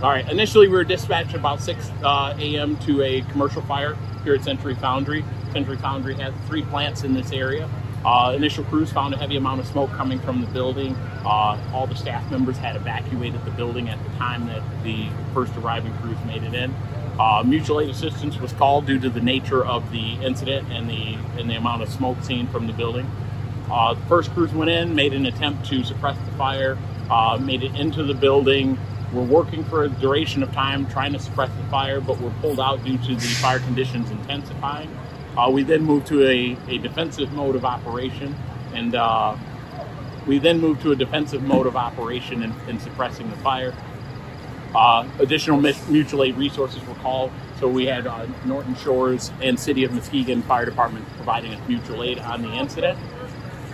All right, initially we were dispatched about 6 a.m. to a commercial fire here at Century Foundry. Century Foundry has 3 plants in this area. Initial crews found a heavy amount of smoke coming from the building. All the staff members had evacuated the building at the time that the first arriving crews made it in. Mutual aid assistance was called due to the nature of the incident and the amount of smoke seen from the building. The first crews went in, made an attempt to suppress the fire, made it into the building. We're working for a duration of time trying to suppress the fire, but we're pulled out due to the fire conditions intensifying. We then moved to a defensive mode of operation, and in suppressing the fire. Additional mutual aid resources were called, so we had Norton Shores and City of Muskegon Fire Department providing us mutual aid on the incident.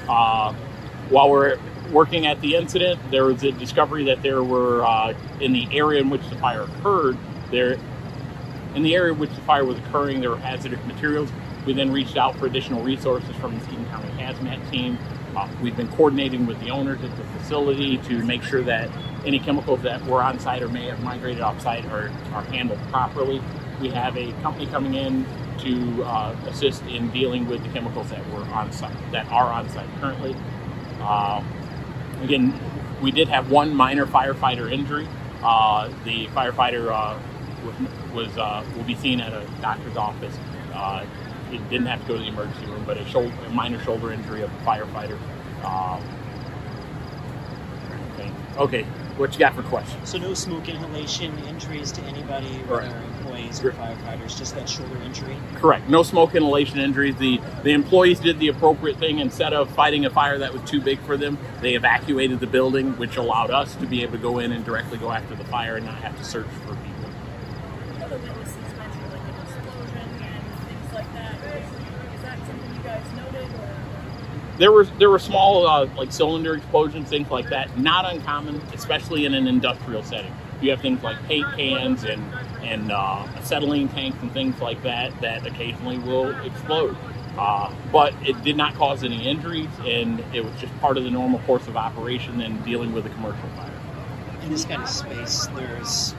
While we're working at the incident, there was a discovery that there were, in the area in which the fire occurred, there were hazardous materials. We then reached out for additional resources from the Muskegon County Hazmat team. We've been coordinating with the owners at the facility to make sure that any chemicals that were on site or may have migrated off site are handled properly. We have a company coming in to assist in dealing with the chemicals that are on site currently. Again, we did have one minor firefighter injury. The firefighter will be seen at a doctor's office. He didn't have to go to the emergency room, but a minor shoulder injury of a firefighter. Okay, what you got for questions? So no smoke inhalation injuries to anybody, whether employees or firefighters, just that shoulder injury? Correct. No smoke inhalation injuries. The employees did the appropriate thing. Instead of fighting a fire that was too big for them, they evacuated the building, which allowed us to be able to go in and directly go after the fire and not have to search for people. Other witnesses mentioned like an explosion and things like that. Is that something you guys noted? Or? There were small like cylinder explosions, things like that. Not uncommon, especially in an industrial setting. You have things like paint cans and acetylene tanks and things like that that occasionally will explode. But it did not cause any injuries, and it was just part of the normal course of operation and dealing with a commercial fire. In this kind of space, there's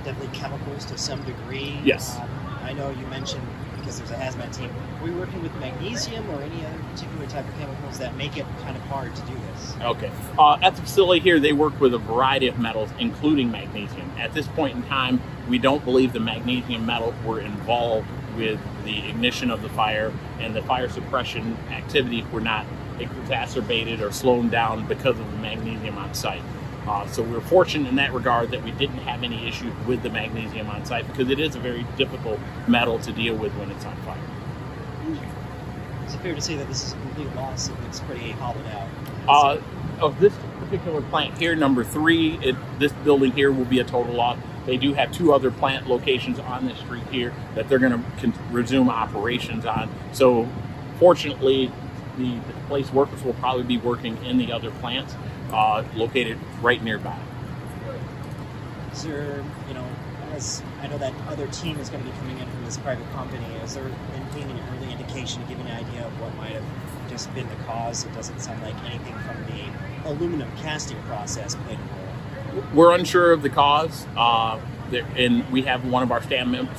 definitely chemicals to some degree. Yes. I know you mentioned, because there's a hazmat team, are we working with magnesium or any other particular type of chemicals that make it kind of hard to do this? Okay. At the facility here, they work with a variety of metals, including magnesium. At this point in time, we don't believe the magnesium metals were involved with the ignition of the fire, and the fire suppression activities were not exacerbated or slowed down because of the magnesium on site. So we're fortunate in that regard that we didn't have any issues with the magnesium on site, because it is a very difficult metal to deal with when it's on fire. Is it fair to say that this is a complete loss? It looks pretty hollowed out. Of this particular plant here, number 3, this building here will be a total loss. They do have 2 other plant locations on this street here that they're going to resume operations on. So fortunately, the displaced workers will probably be working in the other plants located right nearby. Is there, as I know that other team is going to be coming in from this private company, has there been any early indication to give an idea of what might have just been the cause? It doesn't sound like anything from the aluminum casting process played a role. We're unsure of the cause, and we have one of our staff members.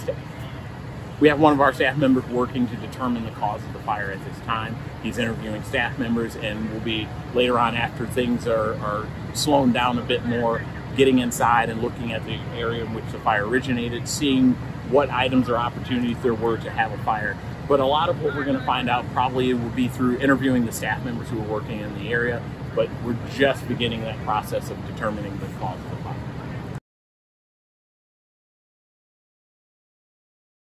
We have one of our staff members working to determine the cause of the fire at this time. He's interviewing staff members, and will be later on, after things are slowing down a bit more, getting inside and looking at the area in which the fire originated, seeing what items or opportunities there were to have a fire. But a lot of what we're going to find out probably will be through interviewing the staff members who are working in the area, but we're just beginning that process of determining the cause of the fire.